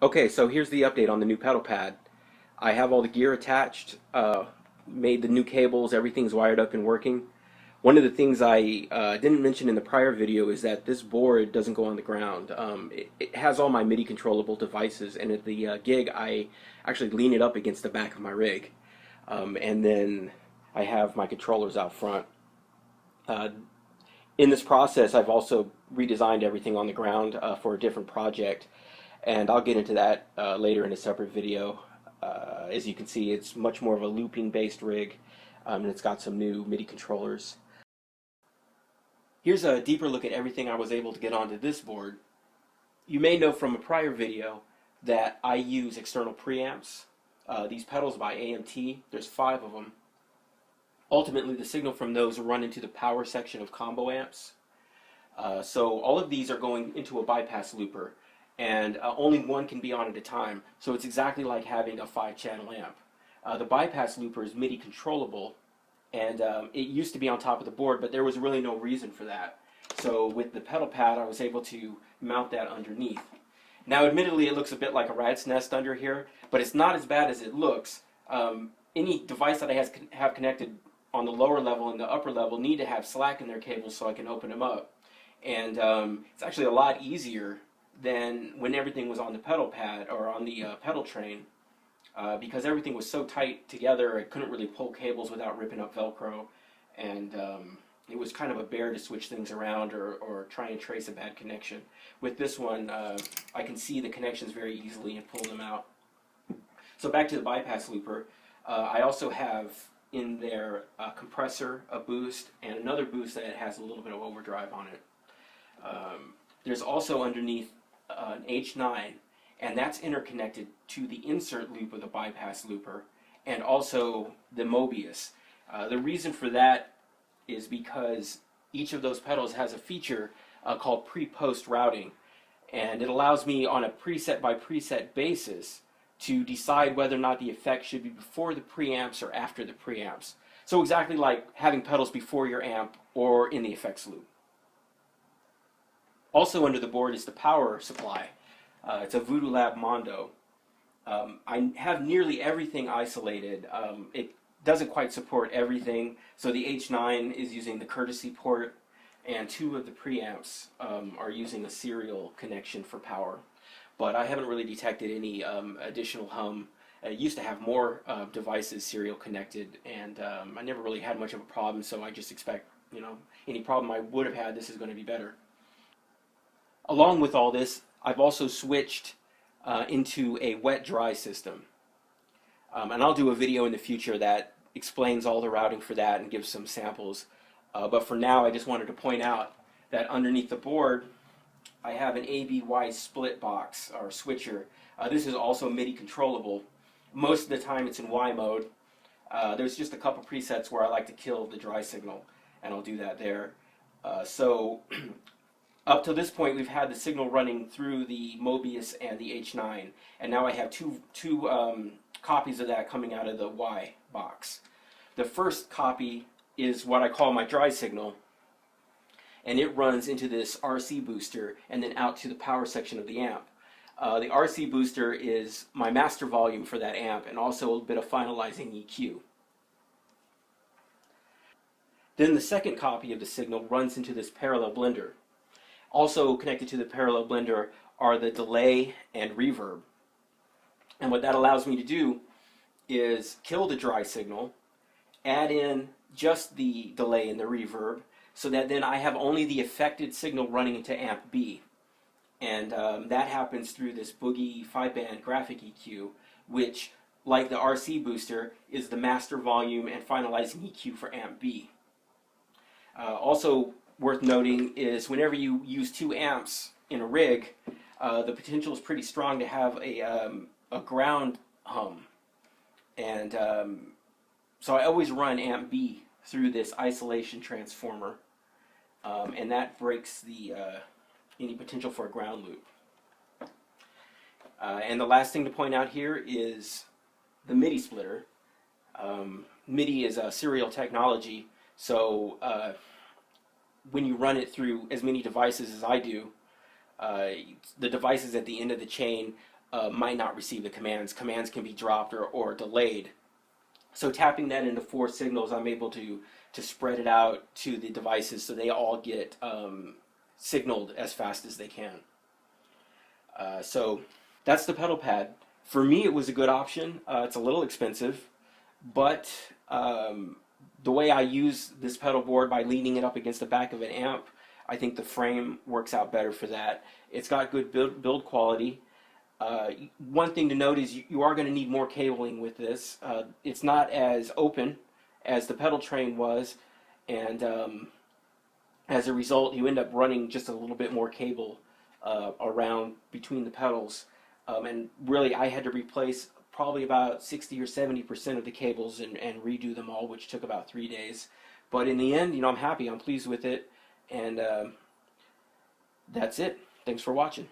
Okay, so here's the update on the new pedal pad. I have all the gear attached, made the new cables, everything's wired up and working. One of the things I didn't mention in the prior video is that this board doesn't go on the ground. It has all my MIDI controllable devices, and at the gig I actually lean it up against the back of my rig. And then I have my controllers out front. In this process, I've also redesigned everything on the ground for a different project, and I'll get into that later in a separate video. As you can see, it's much more of a looping based rig, and it's got some new MIDI controllers. Here's a deeper look at everything I was able to get onto this board. You may know from a prior video that I use external preamps. These pedals by AMT, there's 5 of them. Ultimately, the signal from those run into the power section of combo amps. So all of these are going into a bypass looper, and only one can be on at a time. So it's exactly like having a 5-channel amp. The bypass looper is MIDI controllable, and it used to be on top of the board, but there was really no reason for that. So with the pedal pad, I was able to mount that underneath. Now, admittedly, it looks a bit like a rat's nest under here, but it's not as bad as it looks. Any device that I have connected on the lower level and the upper level need to have slack in their cables so I can open them up. And it's actually a lot easier than when everything was on the pedal pad or on the pedal train, because everything was so tight together I couldn't really pull cables without ripping up Velcro, and it was kind of a bear to switch things around or try and trace a bad connection. With this one, I can see the connections very easily and pull them out. So back to the bypass looper, I also have in there a compressor, a boost, and another boost that has a little bit of overdrive on it. There's also underneath an H9, and that's interconnected to the insert loop of the bypass looper and also the Mobius. The reason for that is because each of those pedals has a feature called pre-post routing, and it allows me on a preset by preset basis to decide whether or not the effect should be before the preamps or after the preamps. So exactly like having pedals before your amp or in the effects loop. Also under the board is the power supply. It's a Voodoo Lab Mondo. I have nearly everything isolated. It doesn't quite support everything, so the H9 is using the courtesy port, and 2 of the preamps are using a serial connection for power. But I haven't really detected any additional hum. I used to have more devices serial connected, and I never really had much of a problem, so I just expect, any problem I would have had, this is going to be better. Along with all this, I've also switched into a wet-dry system. And I'll do a video in the future that explains all the routing for that and gives some samples. But for now, I just wanted to point out that underneath the board, I have an ABY split box or switcher. This is also MIDI controllable. Most of the time it's in Y mode. There's just a couple presets where I like to kill the dry signal, and I'll do that there. So up to this point, we've had the signal running through the Mobius and the H9, and now I have two copies of that coming out of the Y box. The first copy is what I call my dry signal, and it runs into this RC booster and then out to the power section of the amp. The RC booster is my master volume for that amp and also a bit of finalizing EQ. Then the second copy of the signal runs into this parallel blender. Also connected to the parallel blender are the delay and reverb. And what that allows me to do is kill the dry signal, add in just the delay and the reverb, so that then I have only the affected signal running into amp B. And that happens through this Boogie 5-band graphic EQ, which, like the RC booster, is the master volume and finalizing EQ for amp B. Also worth noting is whenever you use 2 amps in a rig, the potential is pretty strong to have a ground hum. And so I always run amp B through this isolation transformer. And that breaks the any potential for a ground loop. And the last thing to point out here is the MIDI splitter. MIDI is a serial technology, so when you run it through as many devices as I do, the devices at the end of the chain might not receive the commands. Commands can be dropped or delayed. So tapping that into 4 signals, I'm able to spread it out to the devices so they all get signaled as fast as they can. So that's the pedal pad. For me, it was a good option. It's a little expensive, but the way I use this pedal board by leaning it up against the back of an amp, I think the frame works out better for that. It's got good build quality. One thing to note is you are going to need more cabling with this. It's not as open as the pedal train was, and as a result, you end up running just a little bit more cable around between the pedals. And really, I had to replace probably about 60 or 70% of the cables and redo them all, which took about 3 days. But in the end, I'm happy. I'm pleased with it, and that's it. Thanks for watching.